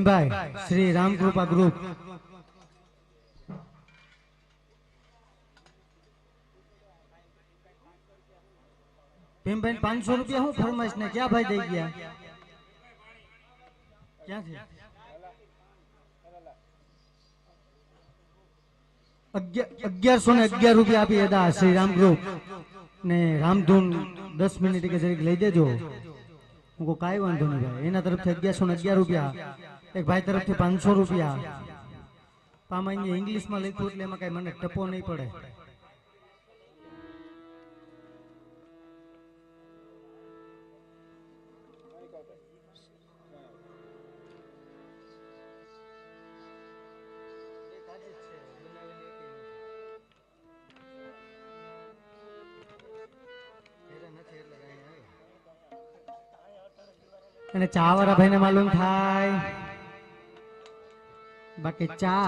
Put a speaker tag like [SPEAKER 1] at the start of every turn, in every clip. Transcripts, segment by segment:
[SPEAKER 1] ભાઈ શ્રી રામકૃપા ગ્રુપ ભીમભાઈ 500 રૂપિયા હું ફરમાઈશ ને ક્યાં ભાઈ દઈ ગયા ક્યાંથી 1111 રૂપિયા આપી હતા શ્રી રામ ગ્રુપ ને રામધૂન 10 મિનિટ કે જરીક લઈ દેજો હું કો કાઈ વાંધો નહીં ભાઈ એના તરફથી 1111 રૂપિયા એક ભાઈ તરફથી 500 રૂપિયા પામાઈને ઇંગ્લિશમાં લખ્યું એટલે એમાં કઈ મને ટપો નહીં પડે અને ચા વાળા ભાઈને માલુમ થાય બાકી ચા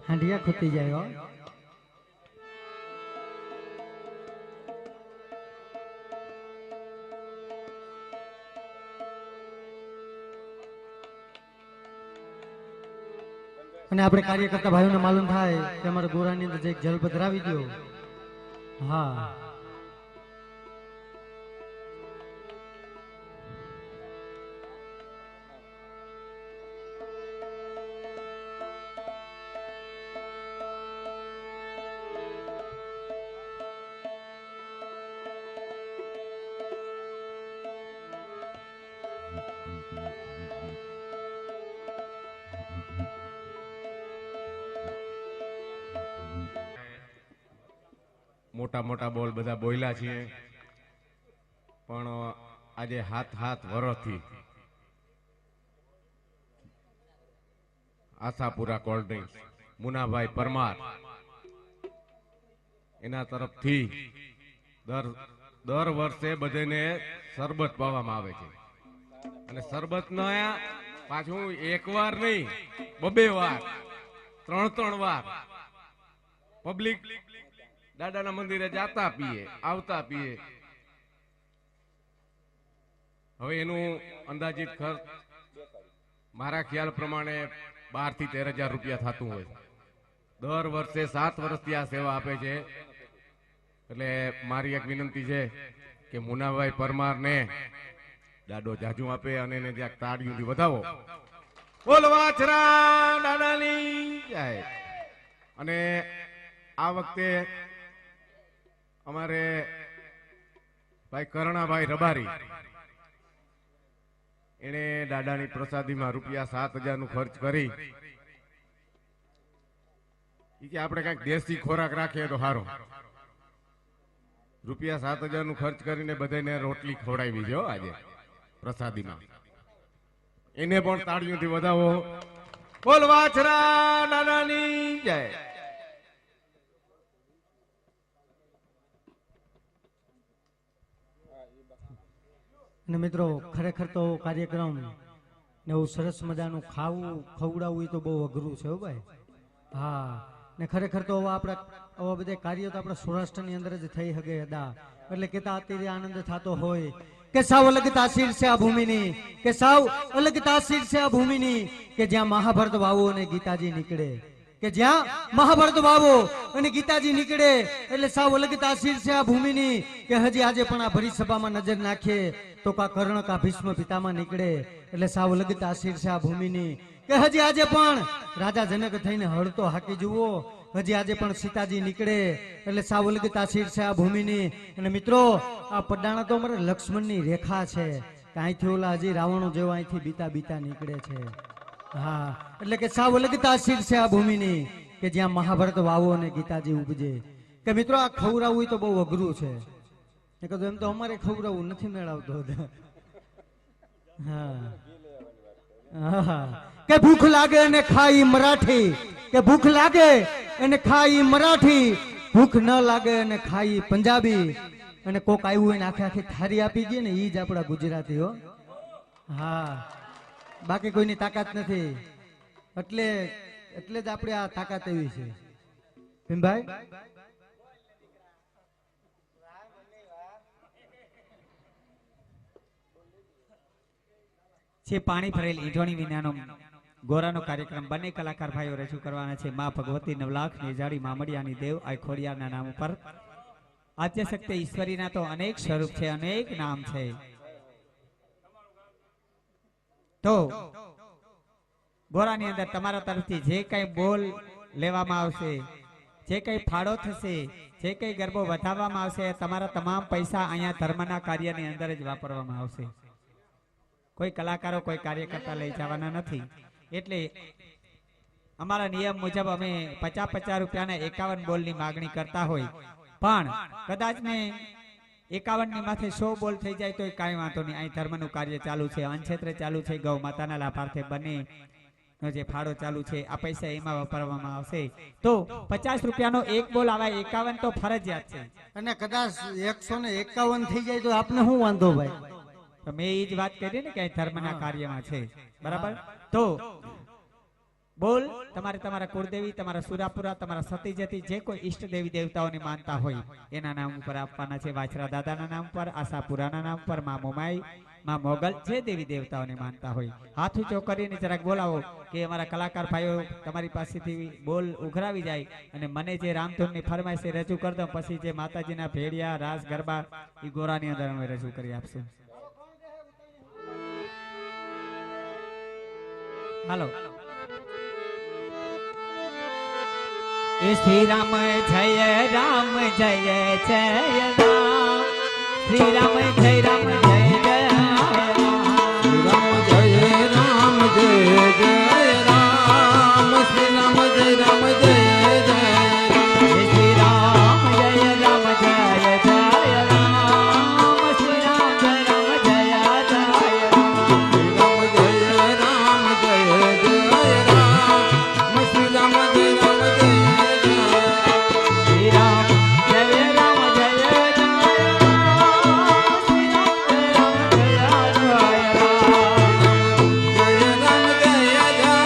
[SPEAKER 1] હાંડિયા ખૂટી જાય હો અને આપણે કાર્યકર્તા ભાઈઓને માલુમ થાય કે અમારા ગોરાની અંદર જે જલ પધરાવી દો હા
[SPEAKER 2] મોટા મોટા બોલ બધા બોલ્યા છીએ પણ આજે હાથ વર્ષથી આશાપુરા કોલ્ડ ડ્રિંક્સ મુનાભાઈ પરમાર એના તરફથી દર વર્ષે બધાને શરબત પાવામાં આવે છે અને શરબત ના પાછું એક વાર નહીં બબે વાર ત્રણ વાર પબ્લિક દાદાના મંદિરે જાતા પીએ આવતા પીએ હવે એનું અંદાજિત ખર્ચ મારા ખ્યાલ પ્રમાણે 12 થી 13,000 રૂપિયા થતું હોય દર વર્ષે 7 વર્ષથી આ સેવા આપે છે એટલે મારી એક વિનંતી છે કે મુનાભાઈ પરમાર ને દાદો જાજુ આપે અને એને જ્યાં તાળીઓથી વધાવો બોલ વાછરા દાદાની જય અને આ વખતે અમારે ભાઈ કરણાભાઈ રબારી એને દાદાની પ્રસાદીમાં ₹7,000 નું ખર્ચ કરી કે આપણે કઈક દેશી ખોરાક રાખીએ તો સારો ₹7,000 નું ખર્ચ કરીને બધાને રોટલી ખવડાવી છે આજે પ્રસાદીમાં એને પણ તાળીઓથી વધાવો બોલ વાછરા દાદાની જય
[SPEAKER 1] અને મિત્રો ખરેખર તો કાર્યક્રમ ને એવું સરસ મજાનું ખાવું ખવડાવવું તો બહુ અઘરું છે ભાઈ હા ને ખરેખર તો આપણા આવા બધા કાર્યો તો આપણા સૌરાષ્ટ્રની અંદર જ થઈ શકે હતા એટલે કેતા અત્યારે આનંદ થતો હોય કે સાવ અલગ તાસીર છે આ ભૂમિની કે સાવ અલગ તાસીર છે આ ભૂમિની કે જ્યાં મહાભારત વાવો અને ગીતાજી નીકળે કે જ્યાં મહાભારત વાવો અને ગીતાજી નીકળે એટલે સાવ અલગ તાસીર છે આ ભૂમિની કે હજી આજે પણ આ ભરી સભામાં નજર નાખીએ તો કા કર્ણ કા ભીષ્મ પિતામાં નીકળે એટલે સાવ અલગ તાસીર છે આ ભૂમિની કે હજી આજે પણ રાજા જનક થઈને હળતો હાકી જુઓ હજી આજે પણ સીતાજી નીકળે એટલે સાવ અલગ તાસીર છે આ ભૂમિની અને મિત્રો આ પડાણા તો અમારે લક્ષ્મણની રેખા છે કે અહીંથી ઓલા હજી રાવણો જેવા અહીંથી બીતા નીકળે છે હા એટલે કે સાવ અલગ તાસીર છે આ ભૂમિની કે જ્યાં મહાભારત વાવો અને ગીતાજી ઉપજે કે મિત્રો આ ખવડાવવું તો બહુ અઘરું છે એમ તો અમારે ખવડાવવું નથી મેળવતો હા કે ભૂખ લાગે અને ખાઈ મરાઠી કે ભૂખ લાગે અને ખાઈ મરાઠી ભૂખ ન લાગે અને ખાઈ પંજાબી અને કોક આવ્યું એને આખી થારી આપી ગઈ ને ઈ જ આપણા ગુજરાતી હો હા બાકી કોઈની તાકાત નથી એટલે જ આપણે આ તાકાત એવી છે ભીમભાઈ
[SPEAKER 3] છે પાણી ભરેલ ઈંઢોણી વિનાનો ગોરાનો કાર્યક્રમ બંને કલાકાર ભાઈઓ રજૂ કરવાના છે. માં ભગવતી 9 લાખ નેજાડી મામડિયાની દેવ આ ખોડિયારના નામ ઉપર. આદ્ય શક્તિ ઈશ્વરીના તો અનેક સ્વરૂપ છે, અનેક નામ છે. તો ગોરાની અંદર તમારા તરફથી જે કઈ બોલ લેવામાં આવશે, જે કઈ ફાળો થશે, જે કઈ ગરબો વધારવામાં આવશે, તમારા તમામ પૈસા અહીંયા ધર્મના કાર્યની અંદર જ વાપરવામાં આવશે. કોઈ કલાકારો કોઈ કાર્યકર્તા લઈ જવાના નથી. એટલે અમારા નિયમ મુજબ અમે 50-50 રૂપિયાના 51 બોલની માગણી કરતા હોય, પણ કદાચ ને 51 ની માથે 100 બોલ થઈ જાય તો કાંઈ વાંધો નહીં. અહીં ધર્મનું કાર્ય ચાલુ છે, અન્નક્ષેત્ર ચાલુ છે, ગૌ માતાના લાભાર્થે બંને જે ફાળો ચાલુ છે, આ પૈસા એમાં વાપરવામાં આવશે. તો 50 રૂપિયાનો એક બોલ આવા 51 તો ફરજિયાત છે.
[SPEAKER 1] અને કદાચ 151 થઈ જાય તો આપને શું વાંધો ભાઈ?
[SPEAKER 3] તો મેં એ જ વાત કરી ને કે ધર્મના કાર્યમાં છે, બરાબર. તો બોલ તમારે તમારા કુળદેવી, તમારા સુરાપુરા, તમારા સતી જતી જે કોઈ ઈષ્ટ દેવી દેવતાઓને માનતા હોય એના નામ ઉપર આપવાના છે. વાછરા દાદાના નામ પર, આશાપુરાના નામ પર, માં મોમાઈ, માં મોગલ જે દેવી દેવતાઓને માનતા હોય હાથ ઊંચો કરીને જરાક બોલાવો કે અમારા કલાકાર ભાઈઓ તમારી પાસેથી બોલ ઉઘરાવી જાય અને મને જે રામધૂનની ફરમાઈશ રજૂ કરી દો. પછી જે માતાજીના ભેડિયા રાસ ગરબા એ ગોરાની અંદર અમે રજૂ કરી આપશું. હાલો. શ્રી રામ જય રામ જય જય રામ, શ્રી રામ જય રામ જય જય
[SPEAKER 4] રામ જય રામ જય જય રામ, શ્રી રામ જય રામ જય જય
[SPEAKER 3] શ્રી રામ જય રામ જય જય રામ, શ્રી રામ જય રામ જય જય રામ,
[SPEAKER 4] રામ જય રામ જય જય રામ, શ્રી રામ જય રામ જય જય
[SPEAKER 3] શ્રી રામ જય રામ જય જય રામ, શ્રી રામ જય રામ જય જય રામ.
[SPEAKER 4] જય રામ જય જય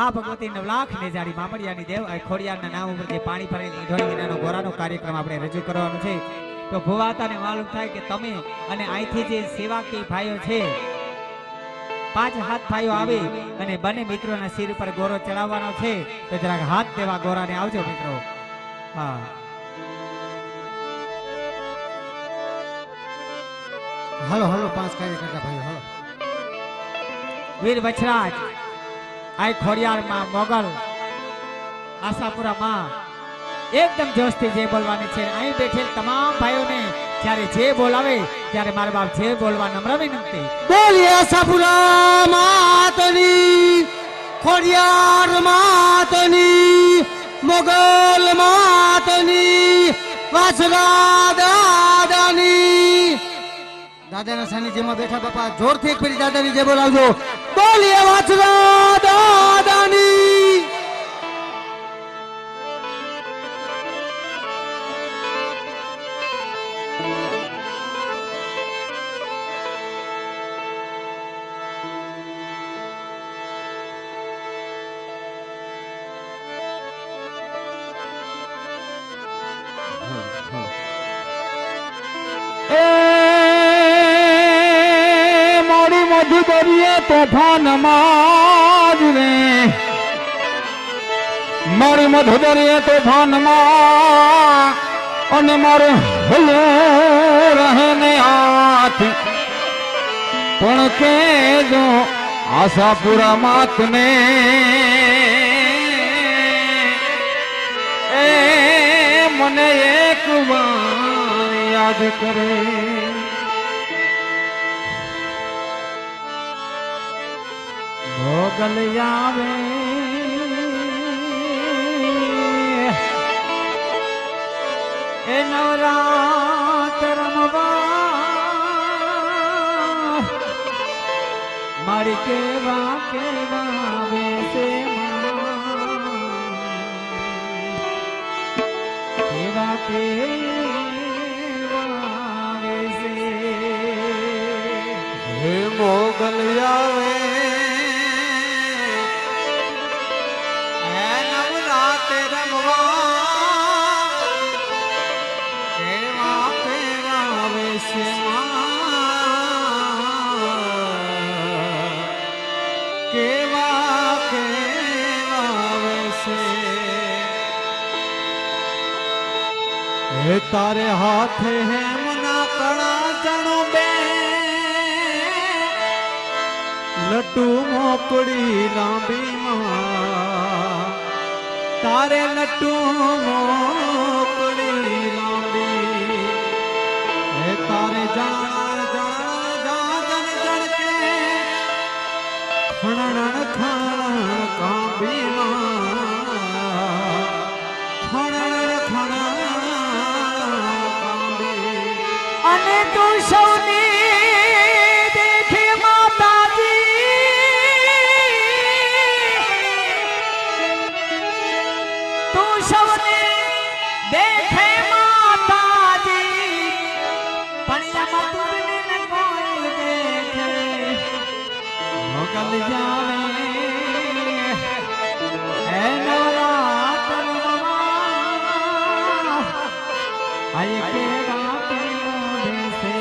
[SPEAKER 3] માં ભગવતી 9 લાખ ને જાડી મામડિયાની દેવ આ ખોડિયારના નામ ઉપર જે પાણી ભરેલી ઈંઢોળી વિનાનો ગોરાનો કાર્યક્રમ આપણે રજૂ કરવાનો છે તો ભુવાતાને માલુમ થાય કે તમે અને અહીંથી જે સેવાકી ભાઈઓ છે 5 હાથ ભાઈઓ આવી અને બંને મિત્રોના શિર ઉપર ગોરો ચડાવવાનો છે તો જરાક હાથ દેવા ગોરાને આવજો મિત્રો હા
[SPEAKER 1] હાલો હાલો 5 કાર્યકર્તા ભાઈઓ હાલો
[SPEAKER 3] વીર વછરાજ આઈ ખોડિયાર માં મોગલ આશાપુરા માં એકદમ જોશથી જે બોલવાની છે અહીં બેઠેલ તમામ ભાઈઓને જ્યારે જે બોલાવે ત્યારે મારા બાપ જે બોલવા નમ્ર વિનંતી
[SPEAKER 1] બોલીએ આશાપુરા માતની ખોડિયાર માતની મોગલ માતની વાસરા દાદાની દાદાના સાનિધ્યમાં બેઠા બાપા જોરથી એક ફેરી દાદાની જે બોલાવજો બોલીએ વાસરા દાદાની
[SPEAKER 4] મોડી મોઢું દરિયે તોફાન માં રે મોડી મોઢું દરિયે તોફાન માં અને મારે હલો રહે ને હાથ પણ કેજો આશાપુરા માત ને એ મને એક વાર યાદ કરે
[SPEAKER 3] મોગલ આવે એ નવરાત રમવા મારી કેવા કેવા વેસે કેવા કેવા વેસે
[SPEAKER 4] હે મોગલ આવે
[SPEAKER 3] કેવા કેવા વેસે
[SPEAKER 4] હે તારે હાથે હે
[SPEAKER 3] મના કણા જણો બે
[SPEAKER 4] લડ્ડુ મોકળી લાંબી માં
[SPEAKER 3] તારે લટ્ટુ મોકળી લાંબી
[SPEAKER 4] હે તારે જાણ ખણણ ખણણ કાંબી માં
[SPEAKER 3] ખણ ખણ કાંબી અને તું સૌની દેખે માતાજી તું સૌને દેખે માતાજી પણ એમાં તુમને ન કોઈ દેખે મોગલ જાવે એ નવરાત્ર રમવા આય કેવા કેવા વેસે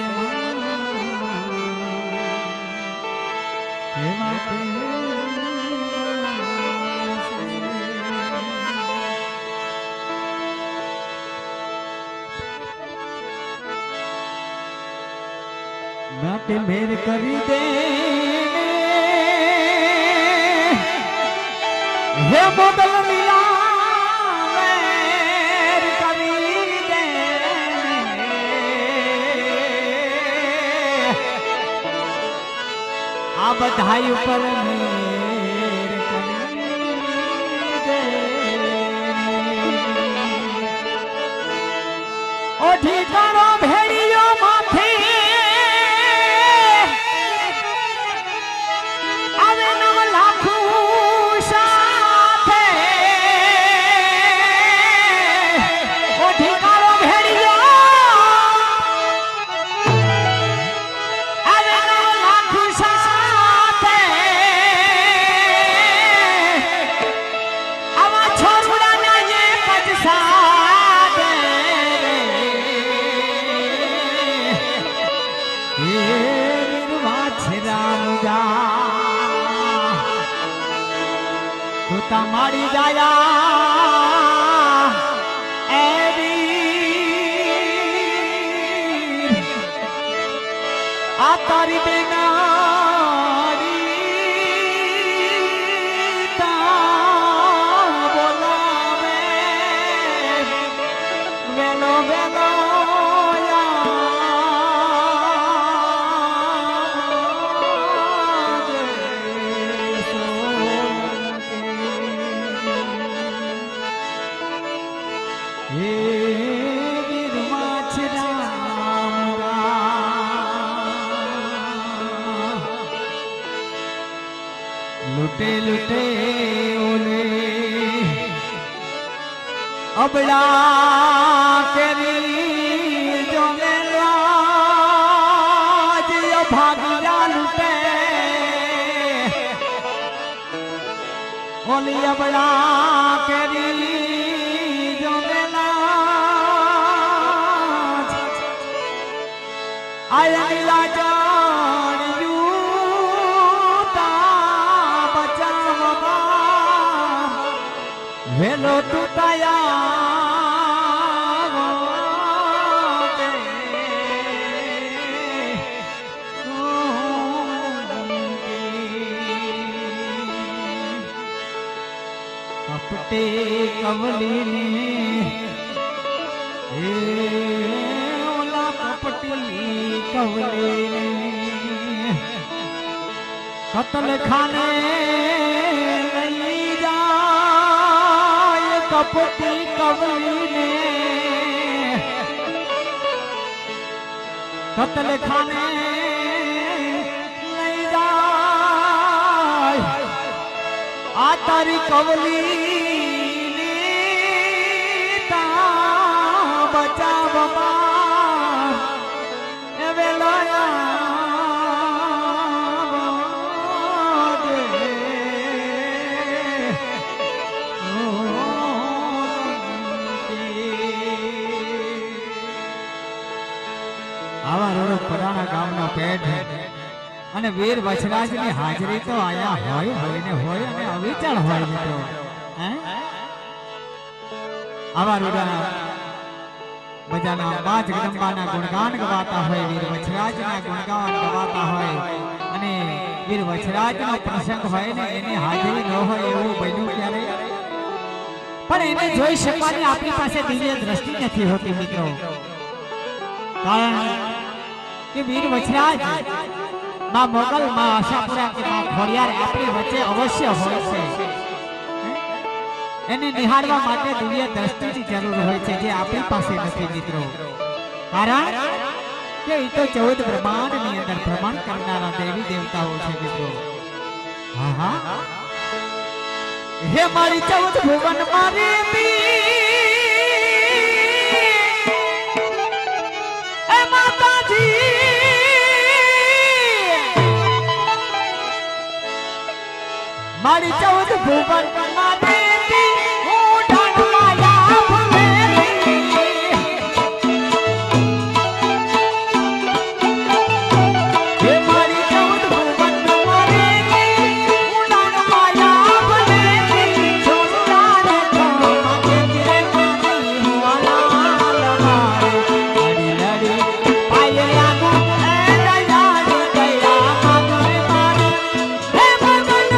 [SPEAKER 3] કેવા કેવા માટે મેર કરી દે હે મોગલ મિલા મેર કરી દે આ બધાઈ ઉપર મેર કરી દે ઓ ઠીકાણો ભેડીઓ માથે આવે નવ લાખું સાથે ઓ ઠીકાણો ભેડીઓ આવે નવ લાખું સાથે હે વીરવા છે રામજા તું તમારી જાયા એ વીર આ તારી બેનારી તા બોલાવે વેલો વેલો लुटे लुटे ओले अबड़ा केरी जो मेरा भागिया लुटे ओली अबड़ा केरी जो मेरा आया नीला जान વેલો તૂટાયા કપટે કવલી હે ઓલા કપટી કવલી કતલ ખાને કપટી કવલીને કતલ ખાને લઈ જાય આ તારી કવલીને તા બચાવવા એ વેલાયા પડાણા ગામનો પેટ અને વીર વછરાજની હાજરી તો આયા હોય ને હોય અને અવિચળ હોય મિત્રો હે આવા રૂડા બજાના બાજ જગદંબાના ગુણગાન ગવાતા હોય વીર વછરાજના ગુણગાન ગવાતા હોય અને વીર વછરાજનો પ્રસંગ હોય ને એની હાજરી ન હોય એવું બન્યું ક્યારે પણ એને જોઈ શકવાની આપણી પાસે દિવ્ય દ્રષ્ટિ નથી હોતી મિત્રો કારણ કે વીર વછરાજ માં મોગલ માં આશાપુરા કે માં ખોડિયાર આપણી વચ્ચે અવશ્ય હોય છે એને નિહાળવા માટે દિવ્ય દ્રષ્ટિની જરૂર હોય છે જે આપણી પાસે નથી મિત્રો કારણ કે એ તો 14 બ્રહ્માંડની અંદર ભ્રમણ કરનારા દેવી દેવતાઓ છે મિત્રો હા હા હે મારી 14 ભુવન મારી મારી 14 ભુવન મારી હું ઢાળવાયા ભવેલી હે મારી 14 ભુવન મારી હું ઢાળવાયા ભવેલી છોડાને તો માગે રે મારી હુવાલા લવારે લડી લડી પાયલા ગો એ દયાળી દયા માગરે મારી હે ભગવાન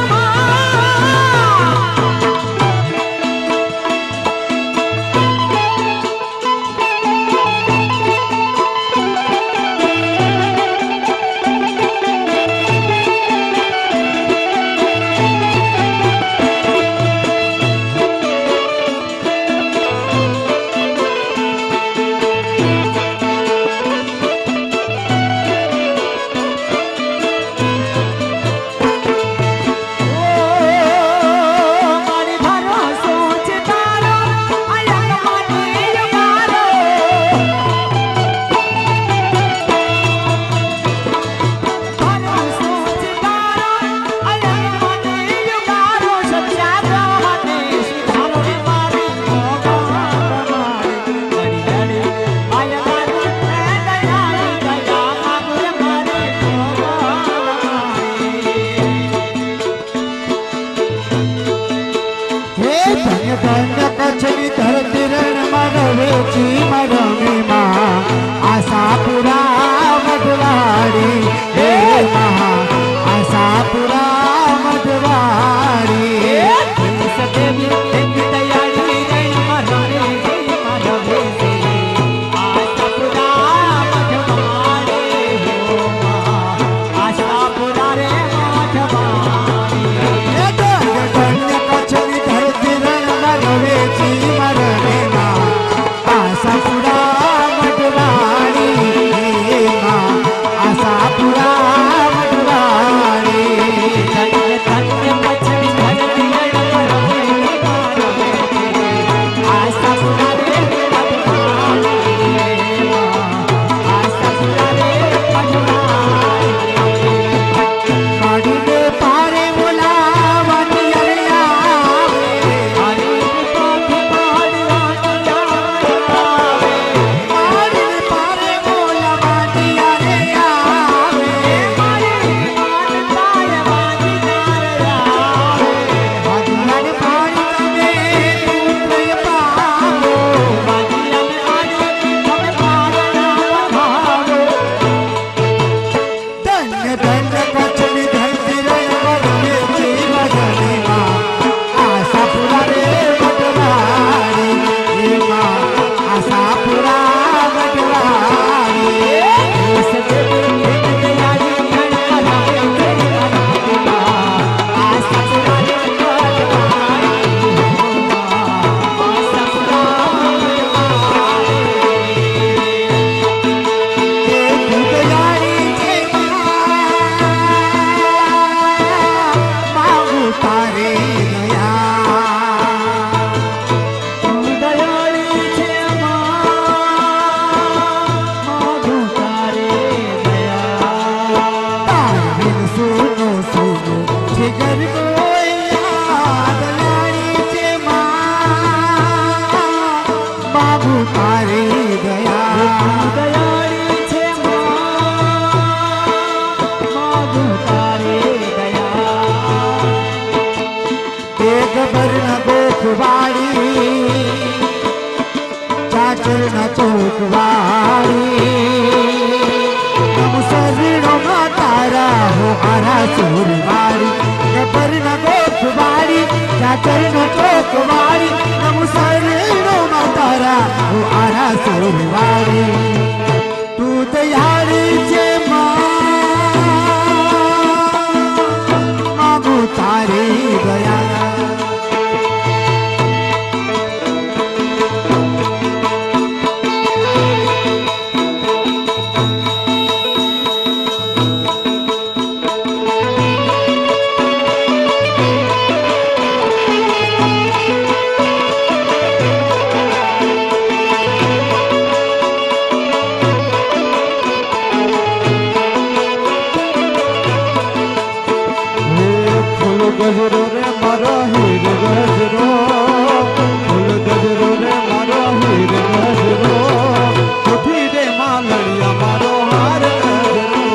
[SPEAKER 5] કોકવાળી નમસરીનો તારા હો આરા સુરવાળી ગબરના કોકવાળી ચાચરનો કોકવાળી નમસરીનો તારા હો આરા સુરવાળી તું દયાળી છે માગું તારી દયા ગજરો રે મારો હીર ગજરો ફૂલ ગજરો રે મારો હીર ગજરો ઉઠી રે માલડિયા મારો હાર ગજરો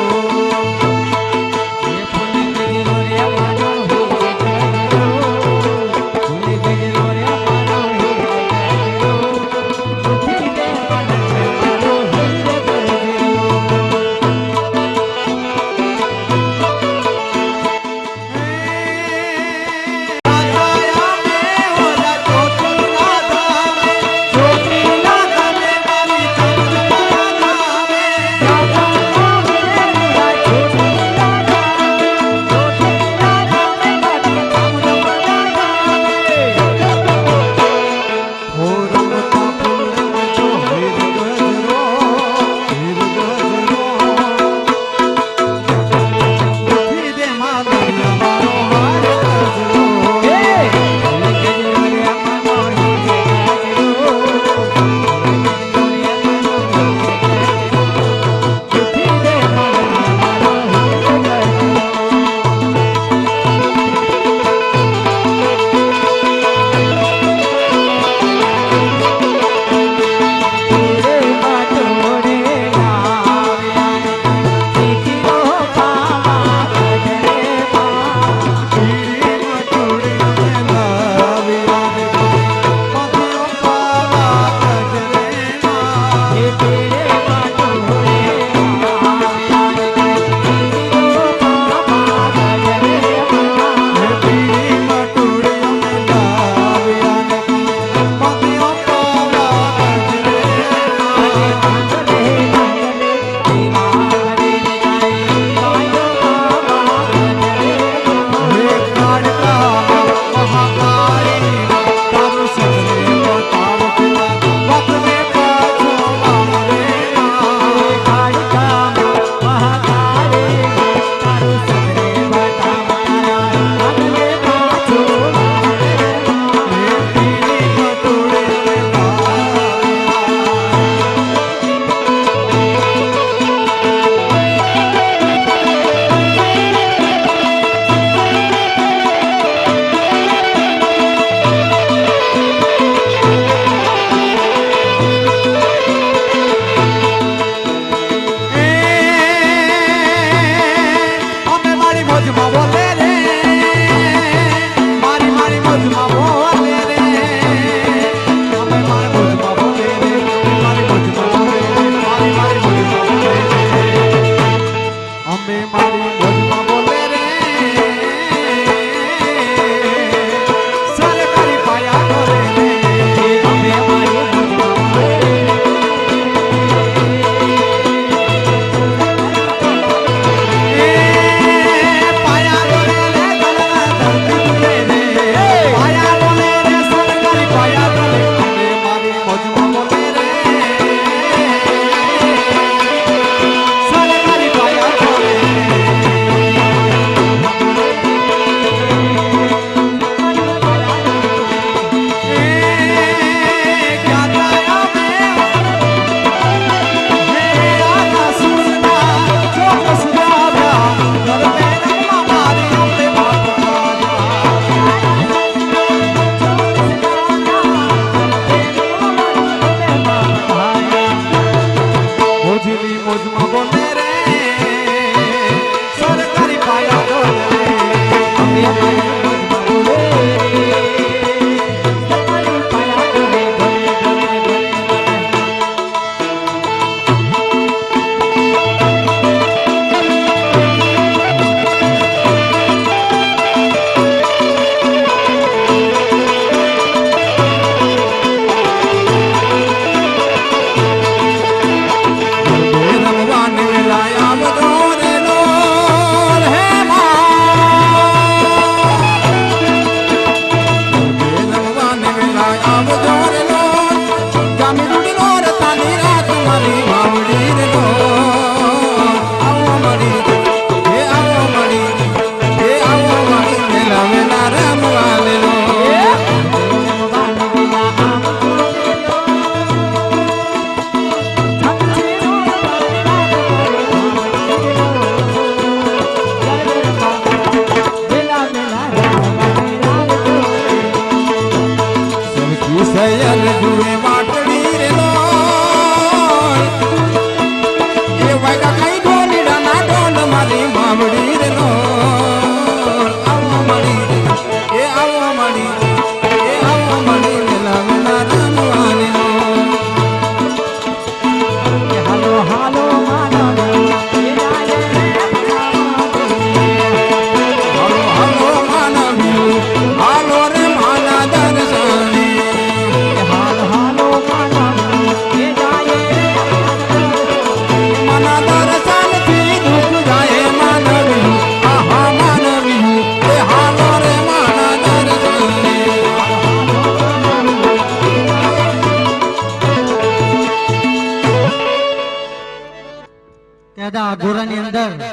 [SPEAKER 1] અંદર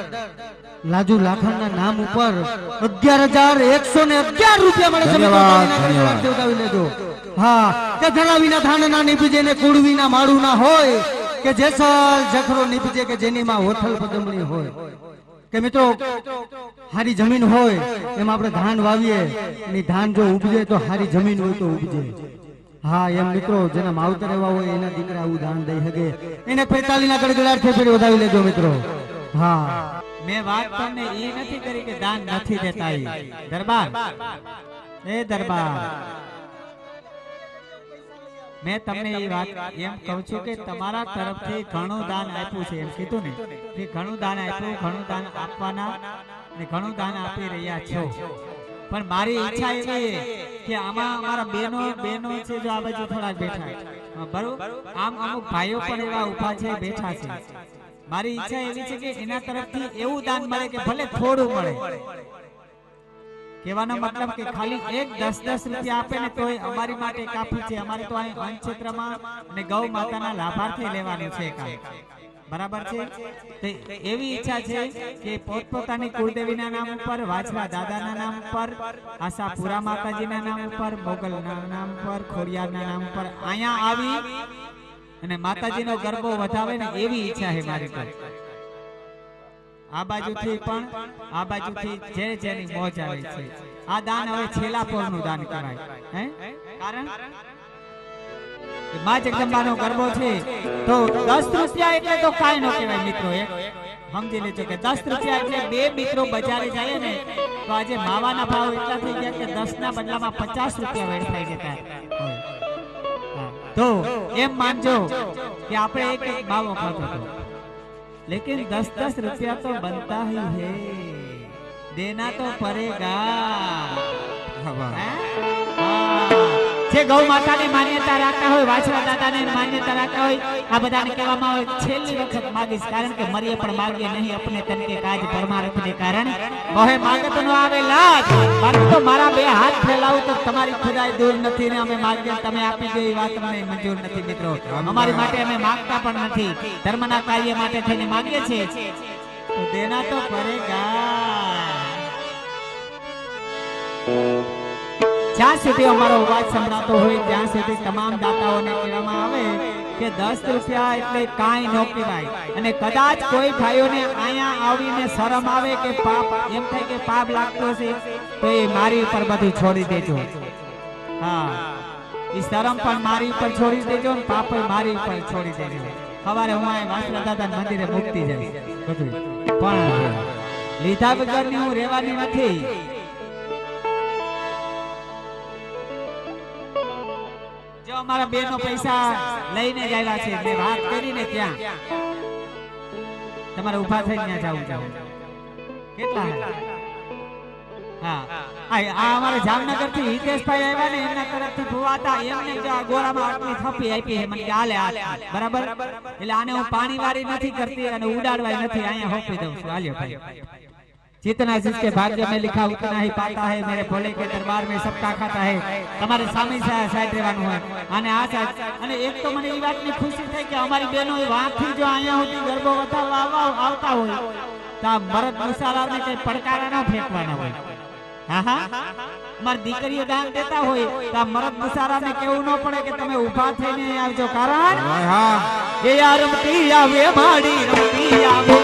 [SPEAKER 1] લાજુ લાખણના નામ ઉપર 11,111 રૂપિયા મળે છે.
[SPEAKER 4] ધન્યવાદ, ધન્યવાદ.
[SPEAKER 1] ઉઠાવી લેજો. હા, કે ધરાવીના ધાનના નીપજે ને કુડવીના માળું ના હોય, કે જેસલ જખરો નીપજે કે જેની માં હોથલ પદમણી હોય. કે મિત્રો હારી જમીન હોય એમાં આપણે ધાન વાવીએ અને ધાન જો ઉપજે તો હારી જમીન હોય તો ઉપજે. હા, એમ મિત્રો જેના માવતર એવા હોય એના દીકરા આવું દાન દઈ શકે. એને 45 ના ગડગડાટ ફેરી વધાવી લેજો મિત્રો. હા,
[SPEAKER 3] મેં વાત તમને ઈ નથી કરી કે દાન નથી દેતા ઈ. દરબાર, એ દરબાર, મેં તમને એ વાત એમ કહું છું કે તમારા તરફથી ઘણું દાન આપ્યું છે એમ કીધું ને, કે ઘણું દાન આપ્યું, ઘણું દાન આપવાના ને ઘણું દાન આપી રહ્યા છો. પણ મારી ઈચ્છા એવી કે આમાં અમારા બહેનો છે જો આ બાજુ થોડાક બેઠા છે, બરોબર, આમ અમુક ભાઈઓ પણ એવા ઊભા છે, બેઠા છે. મારી ઈચ્છા એવી છે કે એના તરફથી એવું દાન મળે કે ભલે થોડું મળે. કહેવાનો મતલબ કે ખાલી 10-10 રૂપિયા આપે ને તોય અમારી માટે કાફી છે. અમારે તો અહીં અન્ન ક્ષેત્રમાં અને ગૌ માતાના લાભાર્થી લેવાનું છે કામ. બરાબર છે? તો એવી ઈચ્છા છે કે પોતપોતાની કુળદેવીના નામ ઉપર, વાછરા દાદાના નામ ઉપર, આશાપુરા માતાજીના નામ ઉપર, મોગલના નામ ઉપર, ખોડિયારના નામ ઉપર અહીંયા આવી અને માતાજીનો ગરબો વધાવે ને એવી ઈચ્છા છે મારી તો. આ બાજુથી પણ આ બાજુથી જે જેની મોજ આવે છે. આ દાન હવે છેલ્લા પોરનું દાન કરાય. હે, કારણ કે માં જગદંબાનો ગરબો છે તો 10 રૂપિયા એટલે તો કાઈ ન કહેવાય મિત્રો. એક સમજી લેજો કે 10 રૂપિયા એટલે બે મિત્રો બજારે જાય ને તો આજે માવાના ભાવ એટલા થઈ ગયા કે 10 ના બદલામાં 50 રૂપિયા વેડફાઈ જતા હોય. તો એમ માનજો કે આપણે એક એક માવો ખાતો હતો, लेकिन 10-10 रुपया तो बनता ही है, देना तो पड़ेगा. જે ગૌ માતાની માન્યતા રાખતા હોય, વાછરા દાદાની માન્યતા રાખતા હોય, આ બધાને કહેવામાં આવે છેલ્લી વખત માગીશ, કારણ કે મરીએ પણ માગીએ નહીં અપને તન કે કાજ પરમાર્થ ને કારણ મોહે માગત નો આવે લાજ. બાકી તો મારા બે હાથ ફેલાવું તો તમારી ખુદાઈ દૂર નથી ને અમે માગીએ તમે આપી દો એ વાત અમને મંજૂર નથી મિત્રો. અમારી માટે અમે માગતા પણ નથી, ધર્મના કાર્ય માટે થઈને માગીએ છીએ તો દેના તો પડેગા. જ્યાં સુધી અમારો અવાજ સંભળાતો હોય ત્યાં સુધી તમામ દાતાઓને કહેવામાં આવે કે 10 રૂપિયા એટલે કાંઈ ન કહેવાય. અને કદાચ કોઈ ભાઈઓને અહીંયા આવીને શરમ આવે કે પાપ એમ થાય કે પાપ લાગતો છે તો એ મારી ઉપર બધું છોડી દેજો. હા, એ શરમ પણ મારી ઉપર છોડી દેજો ને પાપ મારી ઉપર છોડી દેજો. સવારે હું આ વાસણા દાદા મંદિરે મુક્તિ જઈશ બધું, પણ લીધા વગરની હું રહેવાની નથી. જો અમારા બેનો પૈસા લઈને જ આવ્યા છે, મેં વાત કરીને ત્યાં તમારે ઊભા થઈને ત્યાં જવું કેટલા. હા, આ અમારે જામનગર થી હિતેશભાઈ આવ્યા ને એમના તરફથી ભુવાતા એમને જો આ ગોળામાં આટલી થપ્પી આપી છે મને કે હાલે હાલ બરાબર. એટલે આને હું પાણી વાળી નથી કરતી અને ઉડાડવાય નથી, અહીંયા હોપી દઉં છું. હાલ્યો ભાઈ, जितना जिसके भाग्य में लिखा उतना ही पाता है, मेरे भोले के दरबार में सबका खाता है. તમારે સામે સાઈડ રહેવાનું હોય અને આ સાઈડ. અને એક તો મને એ વાતની ખુશી થઈ કે અમારી બહેનો વાંથી જો અહીંયા સુધી ગરબો વધારવા આવતા હોય તો આ મરદ મુસારાને કઈ પડકારા ન ફેંકવાના હોય. હા હા, અમારી દીકરીઓ દાન દેતા હોય તો આ મરદ મુસારાને કેવું ન પડે કે તમે ઊભા થઈને આવજો, કારણ એ યાર રમતી આવે માડી રમતી આવે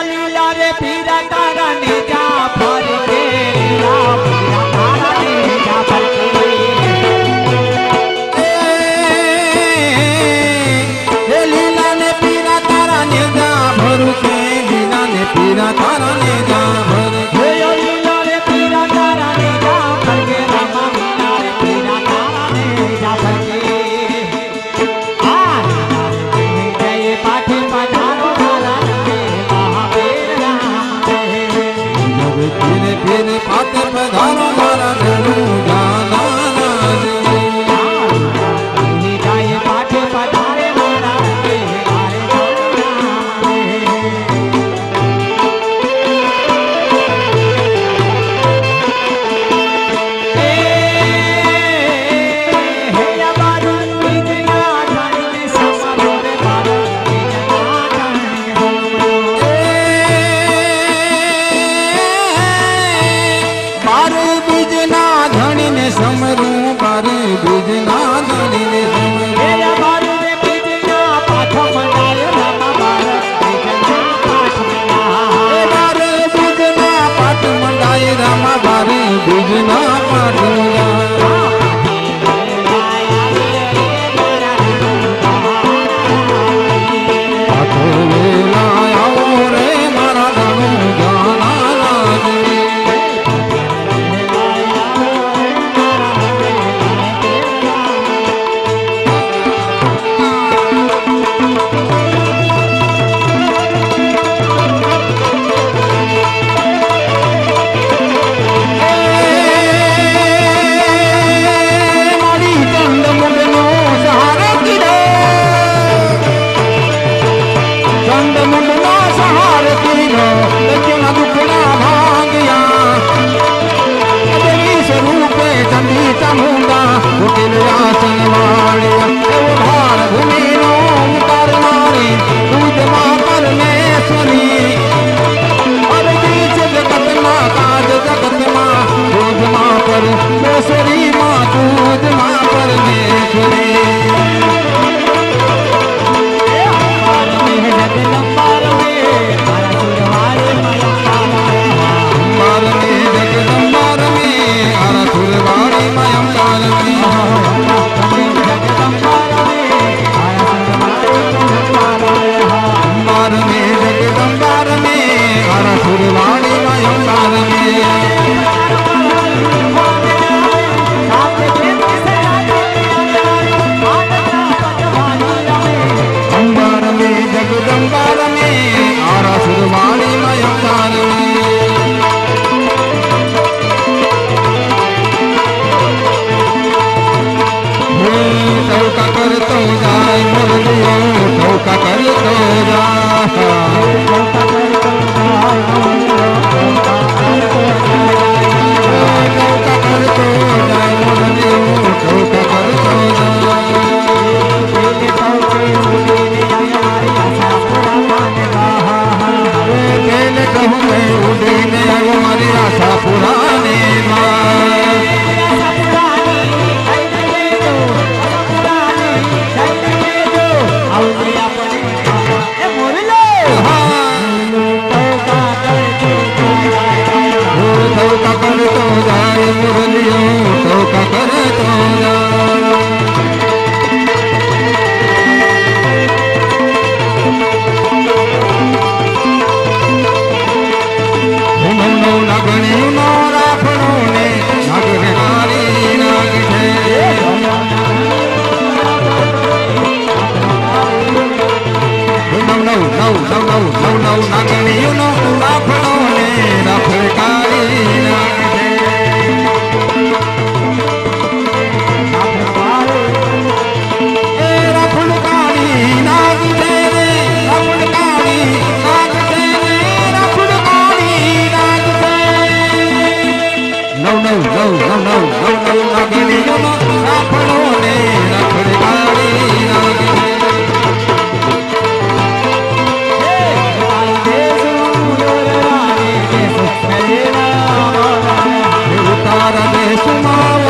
[SPEAKER 3] લીલા રે પીરા તારા ને જા ફર કે લીલા પીરા તારા ને જા ફર
[SPEAKER 4] એ લીલા ને પીરા તારા ને જા ભરું કે લીલા ને પીરા તારા ને જા ભર કે
[SPEAKER 3] લીલા રે પીરા તારા ને જા ફર કે રામા લીલા રે પીરા તારા ને જા ફર કે આ જય પાઠે પધારો મારા
[SPEAKER 4] ફીરે ફીરે પાતે પધારો મારા ઘરું જાના
[SPEAKER 3] જાય પાઠે પધારે મારા
[SPEAKER 4] સમરું બારે બીજના ધણીને સમરું બારે બીજના પાઠ મંડાય રામા બારે બીજના પાઠ તારા દેશમાં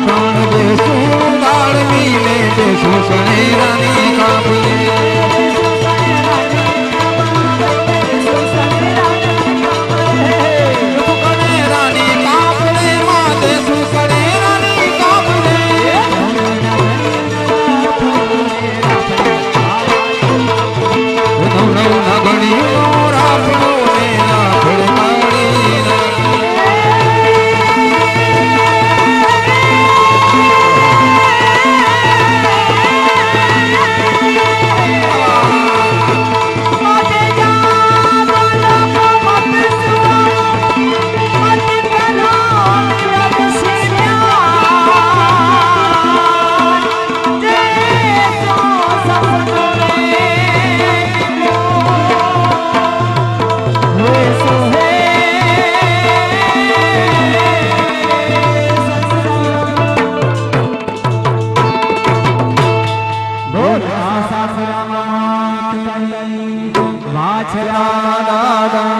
[SPEAKER 4] પ્રાણ દેશું ગાળ મિલે દેશું સણેરાની કાપરે સણેરાની કાપરે માં દેશું સણેરાની કાપરે નગણી રાપડો ને રાપડ મારી
[SPEAKER 5] વાછરા દાદા